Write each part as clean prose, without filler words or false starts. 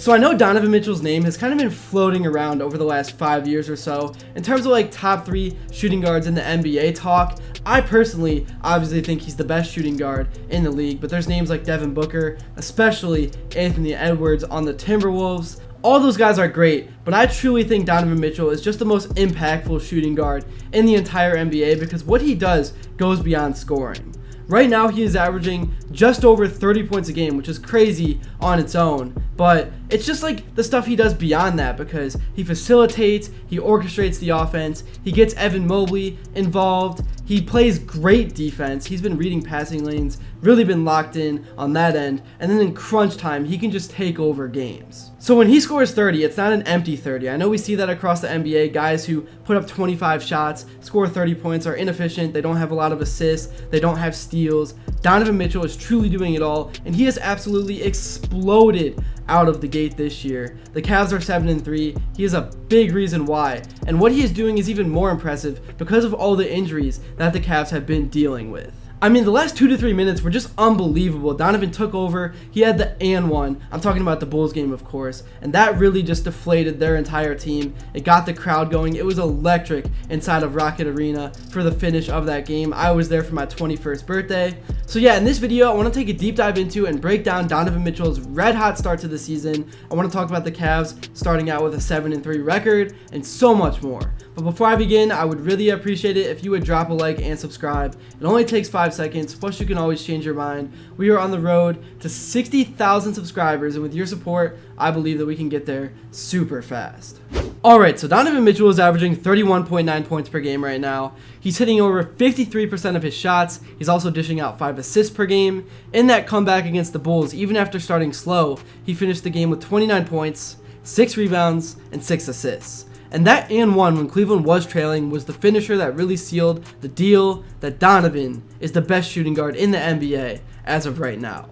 So I know Donovan Mitchell's name has kind of been floating around over the last 5 years or so in terms of like top 3 shooting guards in the NBA talk. I personally obviously think he's the best shooting guard in the league, but there's names like Devin Booker, especially Anthony Edwards on the Timberwolves. All those guys are great, but I truly think Donovan Mitchell is just the most impactful shooting guard in the entire NBA because what he does goes beyond scoring. Right now, he is averaging just over 30 points a game, which is crazy on its own. But it's just like the stuff he does beyond that because he facilitates, he orchestrates the offense, he gets Evan Mobley involved, he plays great defense, he's been reading passing lanes, really been locked in on that end, and then in crunch time, he can just take over games. So when he scores 30, it's not an empty 30. I know we see that across the NBA. Guys who put up 25 shots, score 30 points are inefficient, they don't have a lot of assists, they don't have steals. Donovan Mitchell is truly doing it all, and he has absolutely exploded out of the gate this year. The Cavs are 7-3. He is a big reason why, and what he is doing is even more impressive because of all the injuries that the Cavs have been dealing with. I mean, the last 2 to 3 minutes were just unbelievable. Donovan took over. He had the and one. I'm talking about the Bulls game, of course, and that really just deflated their entire team. It got the crowd going. It was electric inside of Rocket Arena for the finish of that game. I was there for my 21st birthday. So yeah, in this video, I want to take a deep dive into and break down Donovan Mitchell's red-hot start to the season. I want to talk about the Cavs starting out with a 7-3 record and so much more. But before I begin, I would really appreciate it if you would drop a like and subscribe. It only takes 5 seconds, plus you can always change your mind. We are on the road to 60,000 subscribers, and with your support, I believe that we can get there super fast. Alright, so Donovan Mitchell is averaging 31.9 points per game right now. He's hitting over 53% of his shots. He's also dishing out 5 assists per game. In that comeback against the Bulls, even after starting slow, he finished the game with 29 points, 6 rebounds, and 6 assists. And that and one when Cleveland was trailing was the finisher that really sealed the deal that Donovan is the best shooting guard in the NBA as of right now.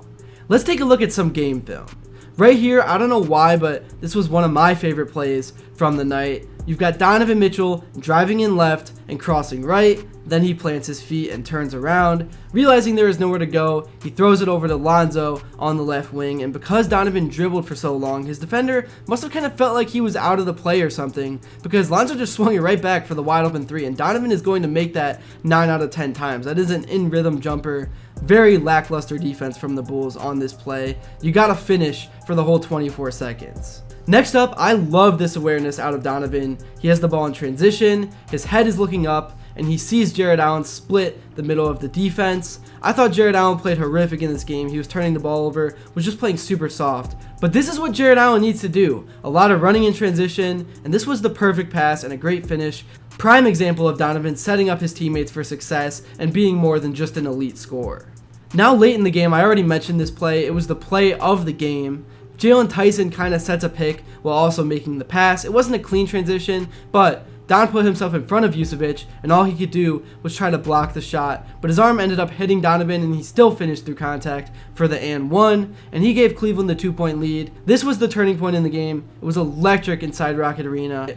Let's take a look at some game film. Right here, I don't know why, but this was one of my favorite plays from the night. You've got Donovan Mitchell driving in left and crossing right, then he plants his feet and turns around. Realizing there is nowhere to go, he throws it over to Lonzo on the left wing, and because Donovan dribbled for so long, his defender must have kind of felt like he was out of the play or something, because Lonzo just swung it right back for the wide open 3, and Donovan is going to make that 9 out of 10 times. That is an in-rhythm jumper. Very lackluster defense from the Bulls on this play. You gotta finish for the whole 24 seconds. Next up, I love this awareness out of Donovan. He has the ball in transition, his head is looking up, and he sees Jarrett Allen split the middle of the defense. I thought Jarrett Allen played horrific in this game. He was turning the ball over, was just playing super soft. But this is what Jarrett Allen needs to do. A lot of running in transition, and this was the perfect pass and a great finish. Prime example of Donovan setting up his teammates for success and being more than just an elite scorer. Now late in the game, I already mentioned this play. It was the play of the game. Jalen Tyson kind of sets a pick while also making the pass. It wasn't a clean transition, but Don put himself in front of Vucevic, and all he could do was try to block the shot, but his arm ended up hitting Donovan, and he still finished through contact for the and one, and he gave Cleveland the 2-point lead. This was the turning point in the game. It was electric inside Rocket Arena.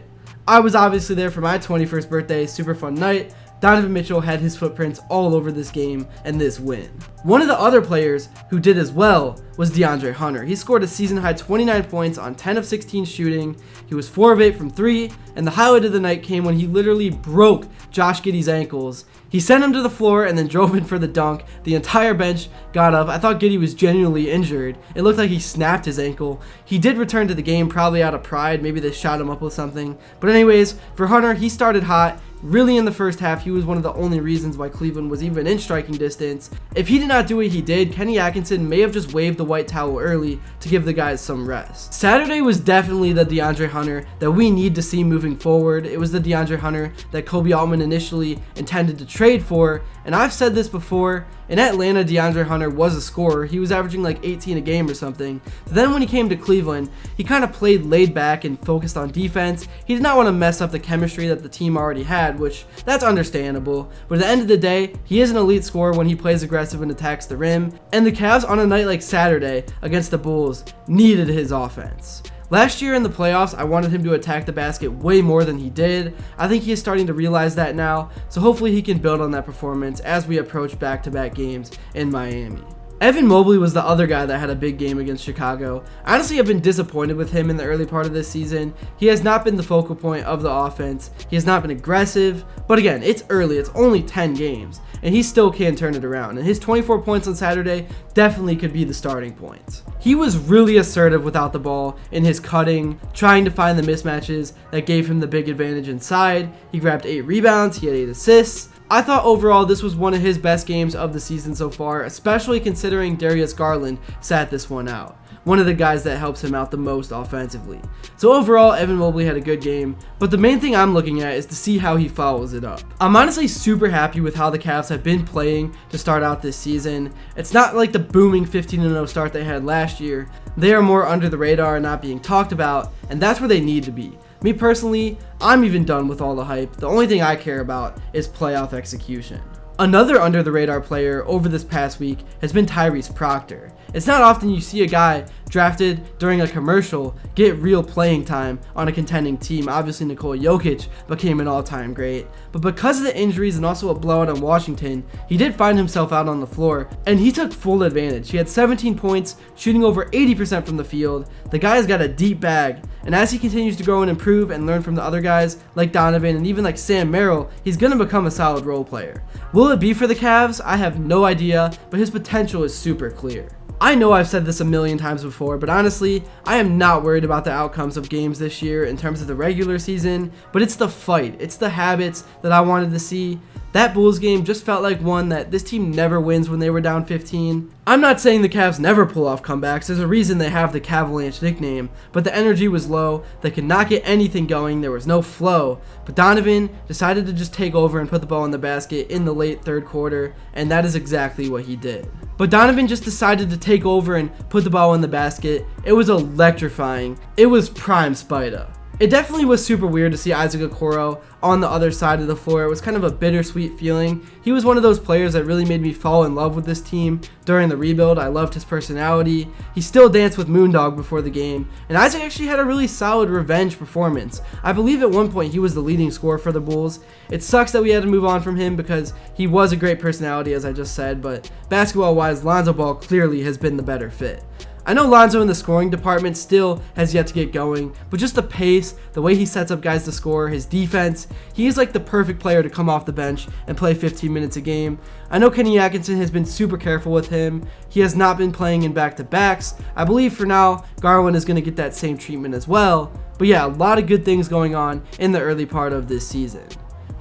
I was obviously there for my 21st birthday, super fun night. Donovan Mitchell had his footprints all over this game and this win. One of the other players who did as well was DeAndre Hunter. He scored a season-high 29 points on 10 of 16 shooting. He was 4 of 8 from 3, and the highlight of the night came when he literally broke Josh Giddey's ankles. He sent him to the floor and then drove in for the dunk. The entire bench got up. I thought Giddey was genuinely injured. It looked like he snapped his ankle. He did return to the game, probably out of pride. Maybe they shot him up with something. But anyways, for Hunter, he started hot. Really, in the first half, he was one of the only reasons why Cleveland was even in striking distance. If he did not do what he did, Kenny Atkinson may have just waved the white towel early to give the guys some rest. Saturday was definitely the DeAndre Hunter that we need to see moving forward. It was the DeAndre Hunter that Kobe Altman initially intended to trade for, and I've said this before. In Atlanta, DeAndre Hunter was a scorer. He was averaging like 18 a game or something. But then when he came to Cleveland, he kind of played laid back and focused on defense. He did not want to mess up the chemistry that the team already had, which that's understandable. But at the end of the day, he is an elite scorer when he plays aggressive and attacks the rim. And the Cavs on a night like Saturday against the Bulls needed his offense. Last year in the playoffs, I wanted him to attack the basket way more than he did. I think he is starting to realize that now, so hopefully he can build on that performance as we approach back-to-back games in Miami. Evan Mobley was the other guy that had a big game against Chicago. Honestly, I've been disappointed with him in the early part of this season. He has not been the focal point of the offense. He has not been aggressive. But again, it's early. It's only 10 games. And he still can turn it around. And his 24 points on Saturday definitely could be the starting point. He was really assertive without the ball in his cutting, trying to find the mismatches that gave him the big advantage inside. He grabbed 8 rebounds. He had 8 assists. I thought overall this was one of his best games of the season so far, especially considering Darius Garland sat this one out. One of the guys that helps him out the most offensively. So overall, Evan Mobley had a good game, but the main thing I'm looking at is to see how he follows it up. I'm honestly super happy with how the Cavs have been playing to start out this season. It's not like the booming 15-0 start they had last year. They are more under the radar and not being talked about, and that's where they need to be. Me personally, I'm even done with all the hype. The only thing I care about is playoff execution. Another under the radar player over this past week has been Tyrese Proctor. It's not often you see a guy drafted during a commercial get real playing time on a contending team. Obviously Nikola Jokic became an all-time great, but because of the injuries and also a blowout on Washington, he did find himself out on the floor, and he took full advantage. He had 17 points, shooting over 80% from the field. The guy's got a deep bag, and as he continues to grow and improve and learn from the other guys like Donovan and even like Sam Merrill, he's going to become a solid role player. Will it be for the Cavs? I have no idea, but his potential is super clear. I know I've said this a million times before, but honestly, I am not worried about the outcomes of games this year in terms of the regular season, but it's the fight, it's the habits that I wanted to see. That Bulls game just felt like one that this team never wins when they were down 15. I'm not saying the Cavs never pull off comebacks, there's a reason they have the Cavalanche nickname, but the energy was low, they could not get anything going, there was no flow. But Donovan decided to just take over and put the ball in the basket in the late third quarter, and that is exactly what he did. But Donovan just decided to take over and put the ball in the basket. It was electrifying. It was prime Spida. It definitely was super weird to see Isaac Okoro on the other side of the floor. It was kind of a bittersweet feeling. He was one of those players that really made me fall in love with this team during the rebuild. I loved his personality. He still danced with Moondog before the game, and Isaac actually had a really solid revenge performance. I believe at one point he was the leading scorer for the Bulls. It sucks that we had to move on from him because he was a great personality, as I just said, but basketball-wise, Lonzo Ball clearly has been the better fit. I know Lonzo in the scoring department still has yet to get going, but just the pace, the way he sets up guys to score, his defense, he is like the perfect player to come off the bench and play 15 minutes a game. I know Kenny Atkinson has been super careful with him. He has not been playing in back-to-backs. I believe for now, Garland is going to get that same treatment as well. But yeah, a lot of good things going on in the early part of this season.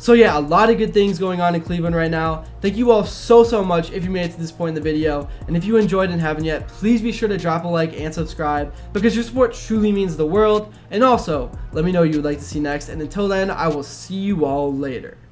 So yeah, a lot of good things going on in Cleveland right now. Thank you all so much if you made it to this point in the video. And if you enjoyed and haven't yet, please be sure to drop a like and subscribe because your support truly means the world. And also, let me know what you would like to see next. And until then, I will see you all later.